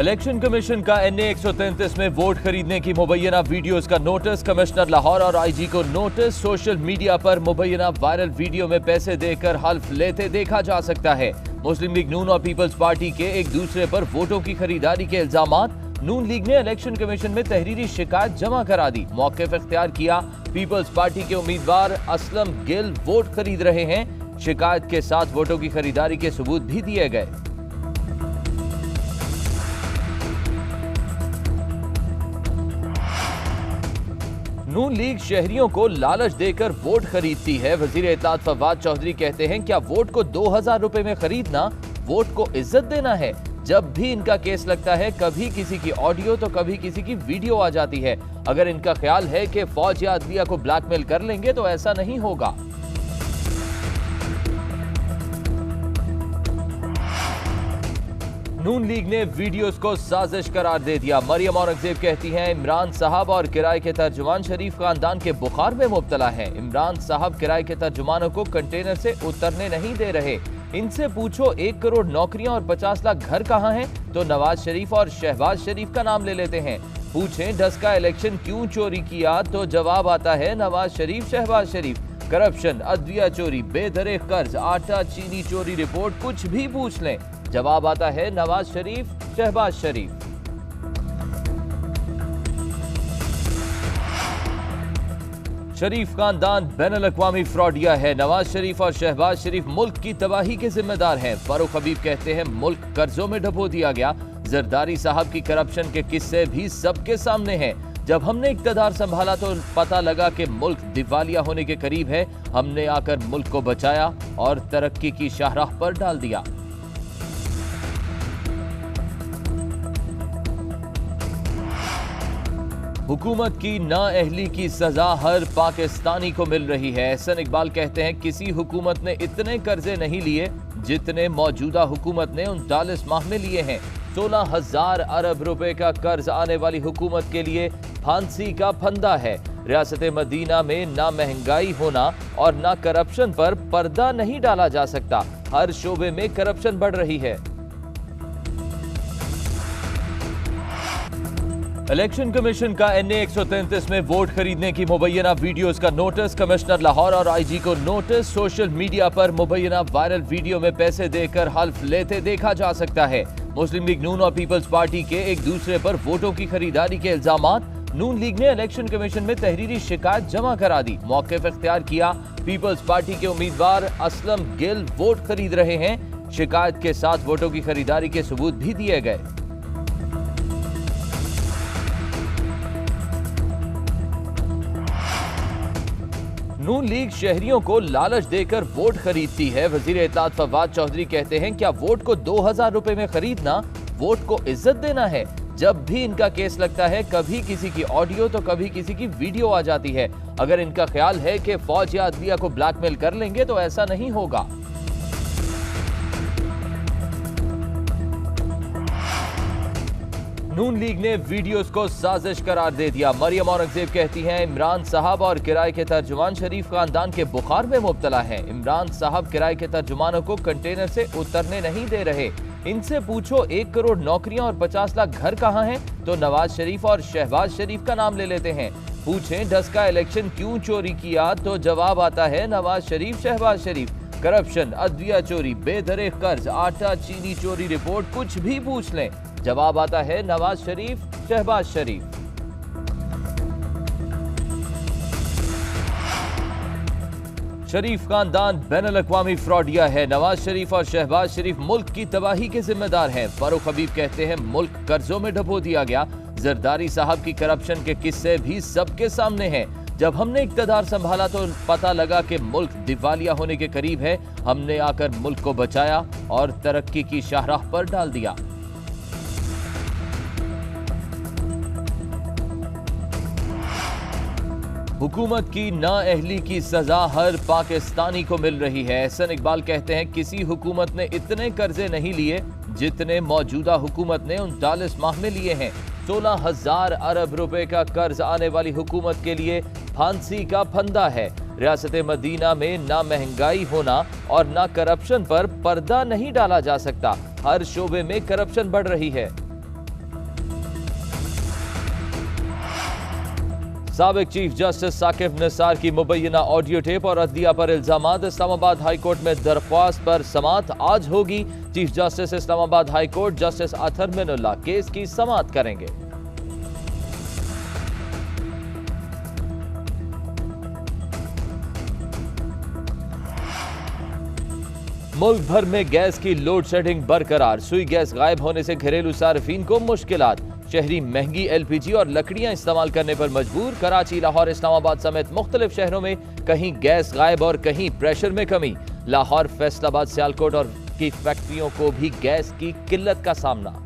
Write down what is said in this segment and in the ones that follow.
Election commission का NA 133 में vote खरीदने की मुबैना वीडियोस का नोटिस। कमिश्नर लाहौर और IG को नोटिस। सोशल मीडिया पर मुबैना वायरल वीडियो में पैसे देकर हल्फ लेते देखा जा सकता है। मुस्लिम लीग नून और पीपल्स पार्टी के एक दूसरे पर वोटों की खरीदारी के इल्जामात। नून लीग ने इलेक्शन कमीशन में तहरीरी शिकायत जमा करा दी। मौक़िफ़ इख्तियार किया। पीपल्स पार्टी के उम्मीदवार असलम गिल वोट खरीद रहे हैं। शिकायत के साथ वोटों की खरीदारी के सबूत भी दिए गए। नून लीग शहरियों को लालच देकर वोट खरीदती है। वजीर इत्तलात फवाद चौधरी कहते हैं, क्या वोट को 2000 रुपए में खरीदना वोट को इज्जत देना है? जब भी इनका केस लगता है, कभी किसी की ऑडियो तो कभी किसी की वीडियो आ जाती है। अगर इनका ख्याल है कि फौज या अदलिया को ब्लैकमेल कर लेंगे तो ऐसा नहीं होगा। नून लीग ने वीडियोस को साजिश करार दे दिया। मरियम औरंगजेब कहती हैं, इमरान साहब और किराए के तर्जुमान शरीफ खानदान के बुखार में मुब्तला हैं। इमरान साहब किराए के तर्जुमानों को कंटेनर से उतरने नहीं दे रहे। इनसे पूछो 1 करोड़ नौकरियां और 50 लाख घर कहां हैं, तो नवाज शरीफ और शहबाज शरीफ का नाम ले लेते हैं। पूछें 10 का इलेक्शन क्यों चोरी किया, तो जवाब आता है नवाज शरीफ, शहबाज शरीफ। करप्शन, अदलिया चोरी, बेदरे कर्ज, आटा चीनी चोरी रिपोर्ट, कुछ भी पूछ लें, जवाब आता है नवाज शरीफ, शहबाज शरीफ। शरीफ खानदान बैनुल-अक़वामी फ्रॉडिया है। नवाज शरीफ और शहबाज शरीफ मुल्क की तबाही के जिम्मेदार हैं। फारूक हबीब कहते हैं, मुल्क कर्जों में डुबो दिया गया। जरदारी साहब की करप्शन के किस्से भी सबके सामने हैं। जब हमने इक़्तिदार संभाला तो पता लगा कि मुल्क दिवालिया होने के करीब है। हमने आकर मुल्क को बचाया और तरक्की की शाहराह पर डाल दिया। हुकूमत की नाअहली की सजा हर पाकिस्तानी को मिल रही है। एहसन इकबाल कहते हैं, किसी हुकूमत ने इतने कर्जे नहीं लिए जितने मौजूदा हुकूमत ने 39 माह में लिए हैं। 16,000 अरब रुपए का कर्ज आने वाली हुकूमत के लिए फांसी का फंदा है। रियासत मदीना में ना महंगाई होना और ना करप्शन पर पर्दा नहीं डाला जा सकता। हर शोबे में करप्शन बढ़ रही है। इलेक्शन कमीशन का NA 133 में वोट खरीदने की मुबैना वीडियोस का नोटिस। कमिश्नर लाहौर और IG को नोटिस। सोशल मीडिया पर मुबैना वायरल वीडियो में पैसे देकर हल्फ लेते देखा जा सकता है। मुस्लिम लीग नून और पीपल्स पार्टी के एक दूसरे पर वोटों की खरीदारी के इल्जामात। नून लीग ने इलेक्शन कमीशन में तहरीरी शिकायत जमा करा दी। मौक़िफ़ इख्तियार किया। पीपल्स पार्टी के उम्मीदवार असलम गिल वोट खरीद रहे हैं। शिकायत के साथ वोटों की खरीदारी के सबूत भी दिए गए। नून लीग शहरियों को लालच देकर वोट खरीदती है। वजीर इत्तलात फवाद चौधरी कहते हैं, क्या वोट को 2000 रुपए में खरीदना वोट को इज्जत देना है? जब भी इनका केस लगता है, कभी किसी की ऑडियो तो कभी किसी की वीडियो आ जाती है। अगर इनका ख्याल है कि फौज या अदलिया को ब्लैकमेल कर लेंगे तो ऐसा नहीं होगा। नून लीग ने वीडियोस को साजिश करार दे दिया। मरियम औरंगजेब कहती हैं, इमरान साहब और किराए के तर्जुमान शरीफ खानदान के बुखार में मुब्तला हैं। इमरान साहब किराए के तर्जुमानों को कंटेनर से उतरने नहीं दे रहे। इनसे पूछो 1 करोड़ नौकरियां और 50 लाख घर कहां हैं, तो नवाज शरीफ और शहबाज शरीफ का नाम ले लेते हैं। पूछें 10 का इलेक्शन क्यों चोरी किया, तो जवाब आता है नवाज शरीफ, शहबाज शरीफ। करप्शन, अदलिया चोरी, बेदरे कर्ज, आटा चीनी चोरी रिपोर्ट, कुछ भी पूछ लें, जवाब आता है नवाज शरीफ, शहबाज शरीफ। शरीफ खानदान बैनुल-अक़वामी फ्रॉडिया है। नवाज शरीफ और शहबाज शरीफ मुल्क की तबाही के जिम्मेदार हैं। फारूक हबीब कहते हैं, मुल्क कर्जों में डुबो दिया गया। जरदारी साहब की करप्शन के किस्से भी सबके सामने हैं। जब हमने इक़्तिदार संभाला तो पता लगा कि मुल्क दिवालिया होने के करीब है। हमने आकर मुल्क को बचाया और तरक्की की शाहराह पर डाल दिया। हुकूमत की नाअहली की सजा हर पाकिस्तानी को मिल रही है। एहसन इकबाल कहते हैं, किसी हुकूमत ने इतने कर्जे नहीं लिए जितने मौजूदा हुकूमत ने 39 माह में लिए हैं। 16,000 अरब रुपए का कर्ज आने वाली हुकूमत के लिए फांसी का फंदा है। रियासत मदीना में ना महंगाई होना और ना करप्शन पर पर्दा नहीं डाला जा सकता। हर शोबे में करप्शन बढ़ रही है। साबिक चीफ जस्टिस साकिब निसार की मुबैना ऑडियो टेप और अदलिया पर इल्जामात। इस्लामाबाद हाई कोर्ट में दरख्वास्त पर समाअत आज होगी। Chief justice Islamabad high court justice Athar Minallah case की समाअत करेंगे। मुल्क भर में गैस की लोड शेडिंग बरकरार। सुई गैस गायब होने से घरेलू सार्फिन को मुश्किलात। शहरी महंगी LPG और लकड़ियां इस्तेमाल करने पर मजबूर। कराची, लाहौर, इस्लामाबाद समेत मुख्तलिफ शहरों में कहीं गैस गायब और कहीं प्रेशर में कमी। लाहौर, फैसलाबाद, सियालकोट और की फैक्ट्रियों को भी गैस की किल्लत का सामना।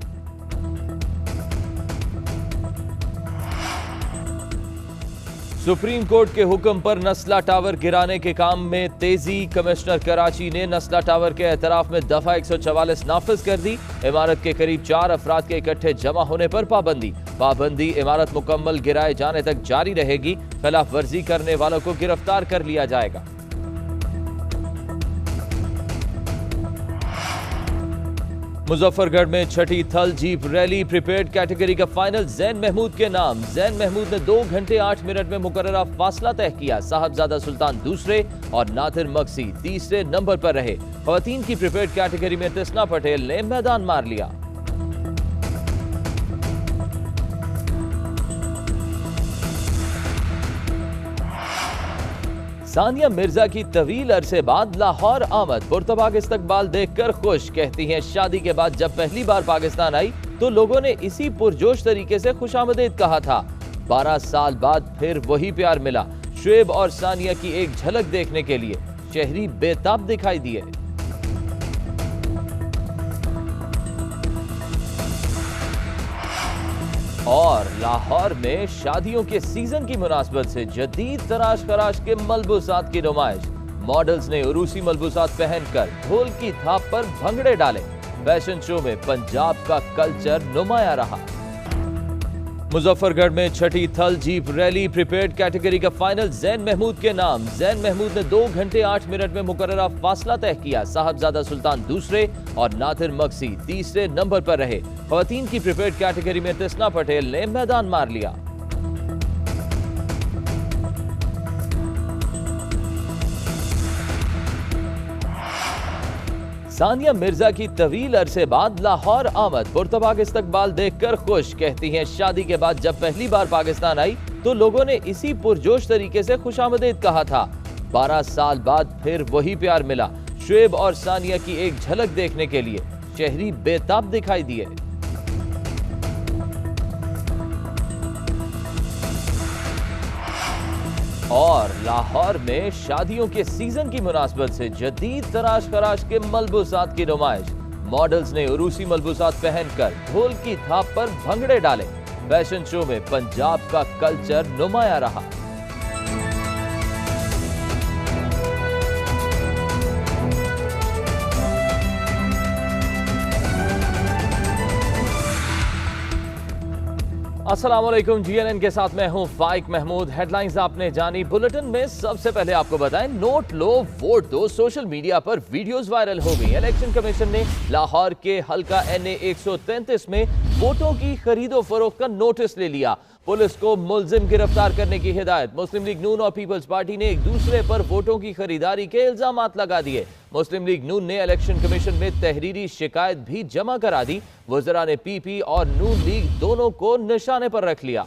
सुप्रीम कोर्ट के हुक्म पर नस्ला टावर गिराने के काम में तेजी। कमिश्नर कराची ने नस्ला टावर के एतराफ में दफा 144 नाफिज कर दी। इमारत के करीब 4 अफराद के इकट्ठे जमा होने पर पाबंदी इमारत मुकम्मल गिराए जाने तक जारी रहेगी। खिलाफ वर्जी करने वालों को गिरफ्तार कर लिया जाएगा। मुजफ्फरगढ़ में छठी थल जीप रैली प्रिपेयर्ड कैटेगरी का फाइनल जैन महमूद के नाम। जैन महमूद ने 2 घंटे 8 मिनट में मुकर्ररा फासला तय किया। साहबजादा सुल्तान दूसरे और नादिर मक्सी तीसरे नंबर पर रहे। खवातीन की प्रिपेयर्ड कैटेगरी में तिस्ना पटेल ने मैदान मार लिया। सानिया मिर्जा की तवील अरसे बाद लाहौर आमद। पुरतबाग इस्तकबाल देखकर खुश। कहती हैं शादी के बाद जब पहली बार पाकिस्तान आई तो लोगों ने इसी पुरजोश तरीके से खुशामदीद कहा था। 12 साल बाद फिर वही प्यार मिला। शुएब और सानिया की एक झलक देखने के लिए शहरी बेताब दिखाई दिए। और लाहौर में शादियों के सीजन की मुनासबत से जदीद तराश खराश के मलबूसात की नुमाइश। मॉडल्स ने उरूसी मलबूसात पहनकर ढोल की थाप पर भंगड़े डाले। फैशन शो में पंजाब का कल्चर नुमाया रहा। मुजफ्फरगढ़ में छठी थल जीप रैली प्रिपेयर्ड कैटेगरी का फाइनल जैन महमूद के नाम। जैन महमूद ने 2 घंटे 8 मिनट में मुकर्ररा फासला तय किया। साहबजादा सुल्तान दूसरे और नादिर मक्सी तीसरे नंबर पर रहे। खवातीन की प्रिपेयर्ड कैटेगरी में तिस्ना पटेल ने मैदान मार लिया। सानिया मिर्जा की तवील अरसे बाद लाहौर आमद। पुरतबाग इस्तकबाल देखकर खुश। कहती हैं शादी के बाद जब पहली बार पाकिस्तान आई तो लोगों ने इसी पुरजोश तरीके से खुशामदीद कहा था। 12 साल बाद फिर वही प्यार मिला। शुएब और सानिया की एक झलक देखने के लिए शहरी बेताब दिखाई दिए। और लाहौर में शादियों के सीजन की मुनासबत से जदीद तराश खराश के मलबूसात की नुमाइश। मॉडल्स ने उरूसी मलबूसात पहनकर ढोल की थाप पर भंगड़े डाले। फैशन शो में पंजाब का कल्चर नुमाया रहा। अस्सलामुअलैकुम, GNN के साथ मैं हूं फाइक महमूद। हेडलाइंस आपने जानी। बुलेटिन में सबसे पहले आपको बताएं, नोट लो वोट दो। सोशल मीडिया पर वीडियोस वायरल हो गई। इलेक्शन कमीशन ने लाहौर के हल्का NA 133 में वोटों की खरीदो फरोख्त का नोटिस ले लिया। पुलिस को मुल्जिम गिरफ्तार करने की हिदायत। मुस्लिम लीग नून और पीपल्स पार्टी ने एक दूसरे पर वोटों की खरीदारी के इल्जामात लगा दिए। मुस्लिम लीग नून ने इलेक्शन कमीशन में तहरीरी शिकायत भी जमा करा दी। वज़रा ने PP और नून लीग दोनों को निशाने पर रख लिया।